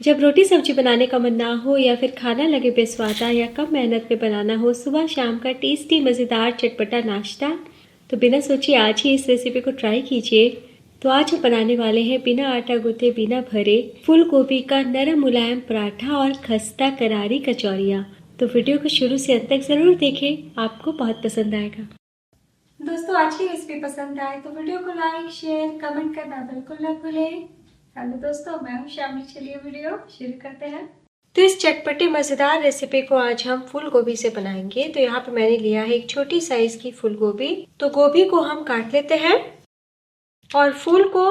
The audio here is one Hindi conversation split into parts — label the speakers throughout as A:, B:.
A: जब रोटी सब्जी बनाने का मन ना हो या फिर खाना लगे बेस्वादा या कम मेहनत में बनाना हो, सुबह शाम का टेस्टी मज़ेदार चटपटा नाश्ता, तो बिना सोचे आज ही इस रेसिपी को ट्राई कीजिए। तो आज हम बनाने वाले हैं बिना आटा गूंथे बिना भरे फूल गोभी का नरम मुलायम पराठा और खस्ता करारी कचौरियाँ। तो वीडियो को शुरू से अंत तक जरूर देखें, आपको बहुत पसंद आएगा। दोस्तों, आज की रेसिपी पसंद आए तो वीडियो को लाइक शेयर कमेंट करना बिल्कुल न भूलें। हेलो दोस्तों, मैं हूं शामिल। चलिए वीडियो शुरू करते हैं। तो इस चटपटे मजेदार रेसिपी को आज हम फूल गोभी से बनाएंगे। तो यहाँ पे मैंने लिया है एक छोटी साइज की फूल गोभी। तो गोभी को हम काट लेते हैं और फूल को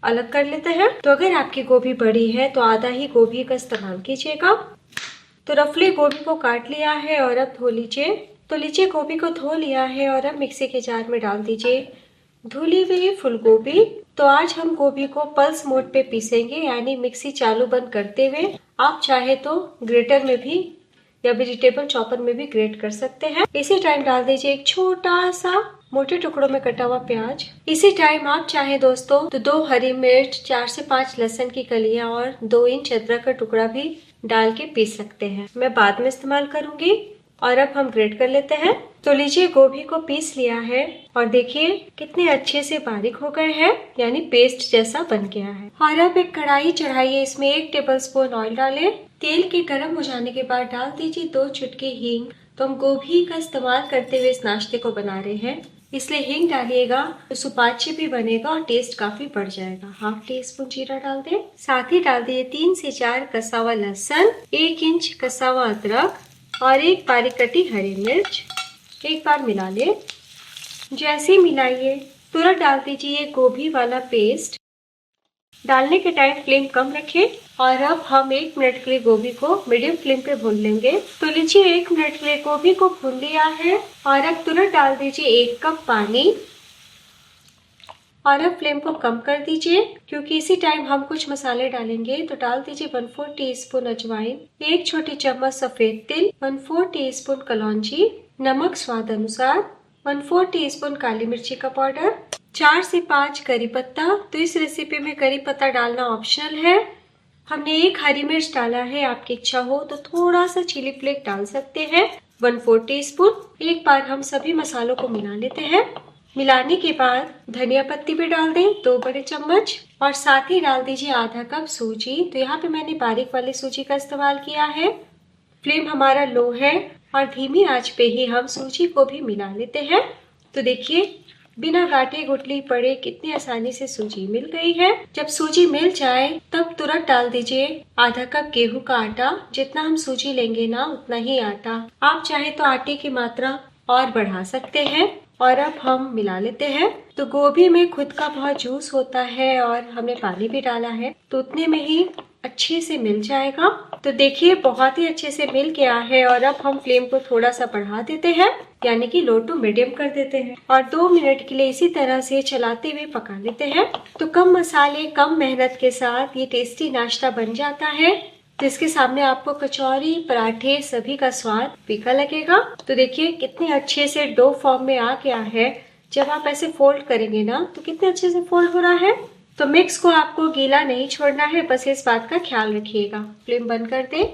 A: अलग कर लेते हैं। तो अगर आपकी गोभी बड़ी है तो आधा ही गोभी का इस्तेमाल कीजिएगा। तो रफली गोभी को काट लिया है और अब धो लीजिए। तो लीजिए, गोभी को धो लिया है और अब मिक्सी के जार में डाल दीजिए धुली हुई फूल गोभी। तो आज हम गोभी को पल्स मोड पे पीसेंगे, यानी मिक्सी चालू बंद करते हुए। आप चाहे तो ग्रेटर में भी या वेजिटेबल चॉपर में भी ग्रेट कर सकते हैं। इसी टाइम डाल दीजिए एक छोटा सा मोटे टुकड़ों में कटा हुआ प्याज। इसी टाइम आप चाहे दोस्तों तो 2 हरी मिर्च, 4 से 5 लहसुन की कलियां और 2 इंच अदरक का टुकड़ा भी डाल के पीस सकते हैं। मैं बाद में इस्तेमाल करूंगी। और अब हम ग्रेट कर लेते हैं। तो लीजिए, गोभी को पीस लिया है और देखिए कितने अच्छे से बारीक हो गए हैं, यानी पेस्ट जैसा बन गया है। और अब एक कढ़ाई चढ़ाइए, इसमें 1 टेबलस्पून ऑयल डालें। तेल के गर्म हो जाने के बाद डाल दीजिए 2 चुटकी हींग। तो हम गोभी का इस्तेमाल करते हुए इस नाश्ते को बना रहे हैं, इसलिए हींग डालिएगा तो सुपाच्य भी बनेगा और टेस्ट काफी बढ़ जाएगा। 1/2 टीस्पून जीरा डाल दें। साथ ही डाल दिए 3 से 4 कसा हुआ लहसुन, 1 इंच कसा हुआ अदरक और 1 बारीक कटी हरी मिर्च। एक बार मिला ले। जैसे ही मिलाइए तुरंत डाल दीजिए गोभी वाला पेस्ट। डालने के टाइम फ्लेम कम रखें और अब हम 1 मिनट के लिए गोभी को मीडियम फ्लेम पे भून लेंगे। तो लीजिए, 1 मिनट के लिए गोभी को भून लिया है और अब तुरंत डाल दीजिए 1 कप पानी और अब फ्लेम को कम कर दीजिए, क्योंकि इसी टाइम हम कुछ मसाले डालेंगे। तो डाल दीजिए 1/4 टीस्पून अजवाइन, 1 छोटी चम्मच सफेद तिल, 1/4 टीस्पून कलौंजी, नमक स्वाद अनुसार, 1/4 टीस्पून काली मिर्ची का पाउडर, 4 से 5 करी पत्ता। तो इस रेसिपी में करी पत्ता डालना ऑप्शनल है। हमने 1 हरी मिर्च डाला है, आपकी इच्छा हो तो थोड़ा सा चिली फ्लेक डाल सकते हैं, 1/4 टीस्पून। एक बार हम सभी मसालों को मिला लेते हैं। मिलाने के बाद धनिया पत्ती भी डाल दें 2 बड़े चम्मच और साथ ही डाल दीजिए आधा कप सूजी। तो यहाँ पे मैंने बारीक वाली सूजी का इस्तेमाल किया है। फ्लेम हमारा लो है और धीमी आंच पे ही हम सूजी को भी मिला लेते हैं। तो देखिए, बिना गांठे गुठली पड़े कितनी आसानी से सूजी मिल गई है। जब सूजी मिल जाए तब तुरंत डाल दीजिए आधा कप गेहूं का आटा। जितना हम सूजी लेंगे ना उतना ही आटा। आप चाहे तो आटे की मात्रा और बढ़ा सकते हैं। और अब हम मिला लेते हैं। तो गोभी में खुद का बहुत जूस होता है और हमने पानी भी डाला है, तो उतने में ही अच्छे से मिल जाएगा। तो देखिए, बहुत ही अच्छे से मिल गया है और अब हम फ्लेम को थोड़ा सा बढ़ा देते हैं, यानी कि लो टू मीडियम कर देते हैं और 2 मिनट के लिए इसी तरह से चलाते हुए पका लेते हैं। तो कम मसाले कम मेहनत के साथ ये टेस्टी नाश्ता बन जाता है, जिसके सामने आपको कचौरी पराठे सभी का स्वाद फीका लगेगा। तो देखिए कितने अच्छे से डो फॉर्म में आ गया है। जब आप ऐसे फोल्ड करेंगे ना तो कितने अच्छे से फोल्ड हो रहा है। तो मिक्स को आपको गीला नहीं छोड़ना है, बस इस बात का ख्याल रखिएगा। फ्लेम बंद कर दे।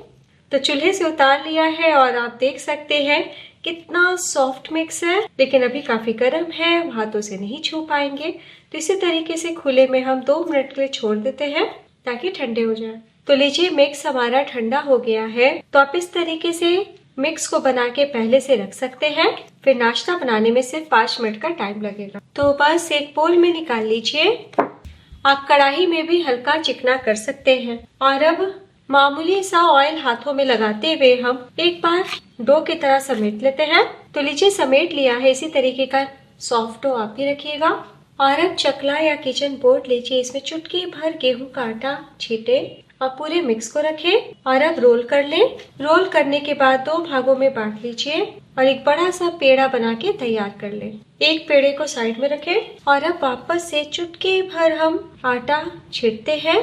A: तो चूल्हे से उतार लिया है और आप देख सकते हैं कितना सॉफ्ट मिक्स है, लेकिन अभी काफी गर्म है, हाथों से नहीं छू पाएंगे। तो इसी तरीके से खुले में हम 2 मिनट के लिए छोड़ देते हैं ताकि ठंडे हो जाए। तो लीजिए, मिक्स हमारा ठंडा हो गया है। तो आप इस तरीके से मिक्स को बना के पहले से रख सकते हैं, फिर नाश्ता बनाने में सिर्फ 5 मिनट का टाइम लगेगा। तो बस एक बोल में निकाल लीजिए। आप कढ़ाई में भी हल्का चिकना कर सकते हैं और अब मामूली सा ऑयल हाथों में लगाते हुए हम एक बार डो की तरह समेट लेते हैं। तो लीजिए, समेट लिया है। इसी तरीके का सॉफ्ट डो आप भी रखिएगा। और अब चकला या किचन बोर्ड लीजिए, इसमें चुटकी भर गेहूं का आटा छीटे और पूरे मिक्स को रखें और अब रोल कर लें। रोल करने के बाद 2 भागों में बांट लीजिए और एक बड़ा सा पेड़ा बना के तैयार कर लें। एक पेड़े को साइड में रखें और अब वापस से चुटकी भर हम आटा छीटते हैं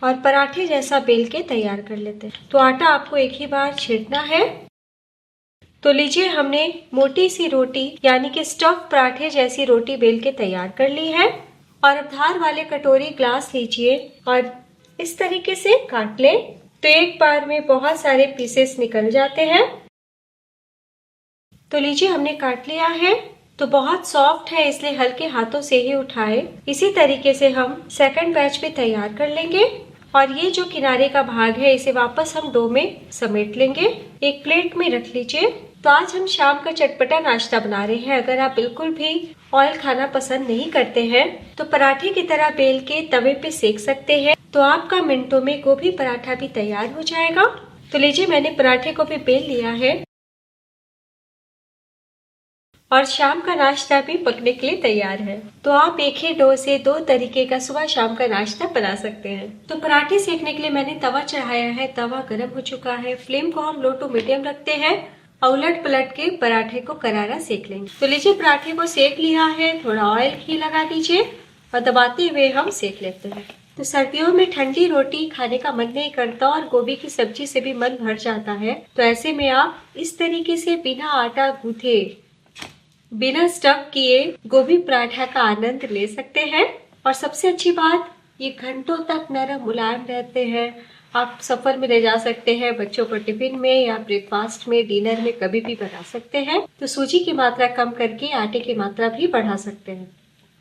A: और पराठे जैसा बेल के तैयार कर लेते हैं। तो आटा आपको एक ही बार छीटना है। तो लीजिए, हमने मोटी सी रोटी यानी कि स्टफ पराठे जैसी रोटी बेल के तैयार कर ली है। और अब धार वाले कटोरी ग्लास लीजिए और इस तरीके से काट लें तो एक बार में बहुत सारे पीसेस निकल जाते हैं। तो लीजिए हमने काट लिया है। तो बहुत सॉफ्ट है इसलिए हल्के हाथों से ही उठाए। इसी तरीके से हम सेकंड बैच भी तैयार कर लेंगे और ये जो किनारे का भाग है इसे वापस हम डो में समेट लेंगे। एक प्लेट में रख लीजिए। तो आज हम शाम का चटपटा नाश्ता बना रहे हैं। अगर आप बिल्कुल भी ऑयल खाना पसंद नहीं करते हैं तो पराठे की तरह बेल के तवे पे सेक सकते हैं। तो आपका मिनटों में गोभी पराठा भी तैयार हो जाएगा। तो लीजिए मैंने पराठे को भी बेल लिया है और शाम का नाश्ता भी पकने के लिए तैयार है। तो आप एक ही डो से 2 तरीके का सुबह शाम का नाश्ता बना सकते हैं। तो पराठे सेकने के लिए मैंने तवा चढ़ाया है। तवा गर्म हो चुका है। फ्लेम को हम लो टू मीडियम रखते हैं और उलट पलट के पराठे को करारा सेक लेंगे। तो लीजिए पराठे को सेक लिया है। थोड़ा ऑयल घी लगा दीजिए और दबाते हुए हम सेक लेते हैं। तो सर्दियों में ठंडी रोटी खाने का मन नहीं करता और गोभी की सब्जी से भी मन भर जाता है। तो ऐसे में आप इस तरीके से बिना आटा गूंथे, बिना स्टफ किए गोभी पराठा का आनंद ले सकते हैं। और सबसे अच्छी बात, ये घंटों तक नरम मुलायम रहते हैं। आप सफर में ले जा सकते हैं, बच्चों को टिफिन में या ब्रेकफास्ट में, डिनर में कभी भी बना सकते हैं। तो सूजी की मात्रा कम करके आटे की मात्रा भी बढ़ा सकते हैं।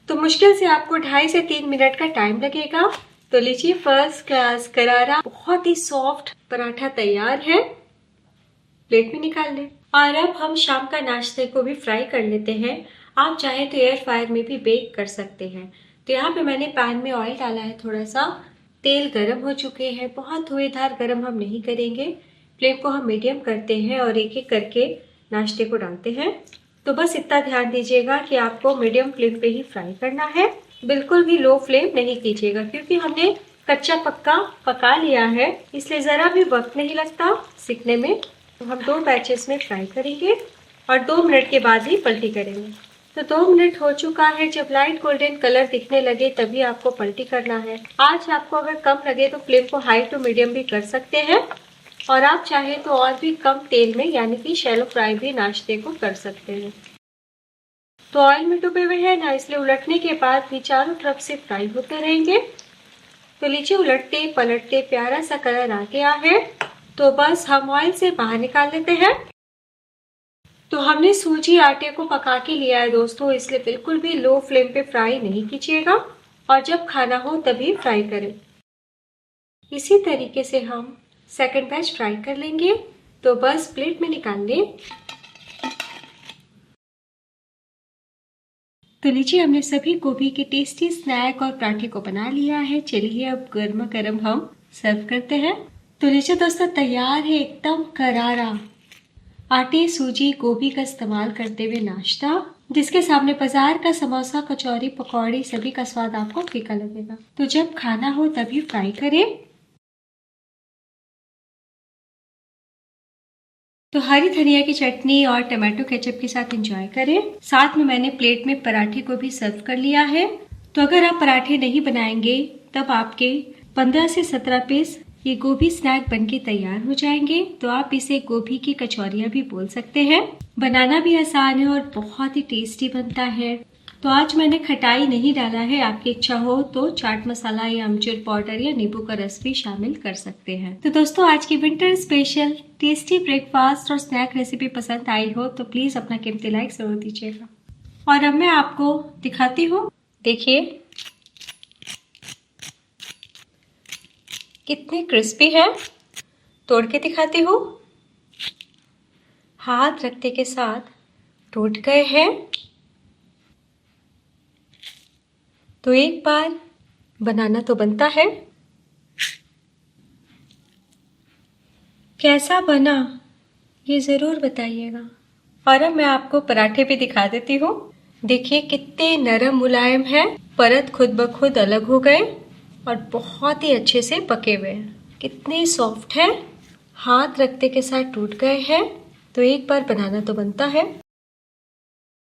A: तो मुश्किल से आपको 2.5 से 3 मिनट का टाइम लगेगा। तो लीजिए फर्स्ट क्लास करारा बहुत ही सॉफ्ट पराठा तैयार है। प्लेट में निकाल लें। और अब हम शाम का नाश्ते को भी फ्राई कर लेते हैं। आप चाहे तो एयर फ्रायर में भी बेक कर सकते हैं। तो यहाँ पे मैंने पैन में ऑयल डाला है। थोड़ा सा तेल गरम हो चुके हैं। बहुत धुएंधार गरम हम नहीं करेंगे। फ्लेम को हम मीडियम करते हैं और एक एक करके नाश्ते को डालते हैं। तो बस इतना ध्यान दीजिएगा कि आपको मीडियम फ्लेम पे ही फ्राई करना है। बिल्कुल भी लो फ्लेम नहीं कीजिएगा क्योंकि हमने कच्चा पक्का पका लिया है, इसलिए जरा भी वक्त नहीं लगता सीखने में। तो हम 2 बैचेस में फ्राई करेंगे और 2 मिनट के बाद ही पलटी करेंगे। तो 2 मिनट हो चुका है। जब लाइट गोल्डन कलर दिखने लगे तभी आपको पलटी करना है। आज आपको अगर कम लगे तो फ्लेम को हाई टू मीडियम भी कर सकते हैं और आप चाहे तो और भी कम तेल में यानी कि शैलो फ्राई भी नाश्ते को कर सकते हैं। तो ऑयल में डूबे हुए हैं ना, इसलिए उलटने के बाद भी चारों तरफ से फ्राई होते रहेंगे। तो लीजिए उलटते पलटते प्यारा सा कलर आ गया है। तो बस हम ऑयल से बाहर निकाल लेते हैं। तो हमने सूजी आटे को पका के लिया है दोस्तों, इसलिए बिल्कुल भी लो फ्लेम पे फ्राई नहीं कीजिएगा और जब खाना हो तभी फ्राई करें। इसी तरीके से हम सेकंड बैच फ्राई कर लेंगे। तो बस प्लेट में निकाल लें। तो लीजिए हमने सभी गोभी के टेस्टी स्नैक और पराठे को बना लिया है। चलिए अब गर्मा गर्म हम सर्व करते हैं। तो लीजिए दोस्तों तैयार है एकदम करारा आटे सूजी गोभी का इस्तेमाल करते हुए नाश्ता, जिसके सामने बाजार का समोसा कचौरी पकौड़ी सभी का स्वाद आपको फीका लगेगा। तो जब खाना हो तभी फ्राई करें। तो हरी धनिया की चटनी और टमाटो केचप के साथ एंजॉय करें। साथ में मैंने प्लेट में पराठे को भी सर्व कर लिया है। तो अगर आप पराठे नहीं बनाएंगे तब आपके 15 से 17 पीस ये गोभी स्नैक बनके तैयार हो जाएंगे। तो आप इसे गोभी की कचौरियां भी बोल सकते हैं। बनाना भी आसान है और बहुत ही टेस्टी बनता है। तो आज मैंने खटाई नहीं डाला है। आपकी इच्छा हो तो चाट मसाला या अमचूर पाउडर या नींबू का रस भी शामिल कर सकते हैं। तो दोस्तों आज की विंटर स्पेशल टेस्टी ब्रेकफास्ट और स्नैक रेसिपी पसंद आई हो तो प्लीज अपना कीमती लाइक जरूर दीजिएगा। और अब मैं आपको दिखाती हूँ, देखिए कितने क्रिस्पी है। तोड़ के दिखाती हूँ। हाथ रखते के साथ टूट गए हैं। तो एक बार बनाना तो बनता है। कैसा बना ये जरूर बताइएगा। और अब मैं आपको पराठे भी दिखा देती हूँ। देखिए कितने नरम मुलायम है, परत खुद ब खुद अलग हो गए और बहुत ही अच्छे से पके हुए हैं। कितने सॉफ्ट है, हाथ रखते के साथ टूट गए हैं। तो एक बार बनाना तो बनता है।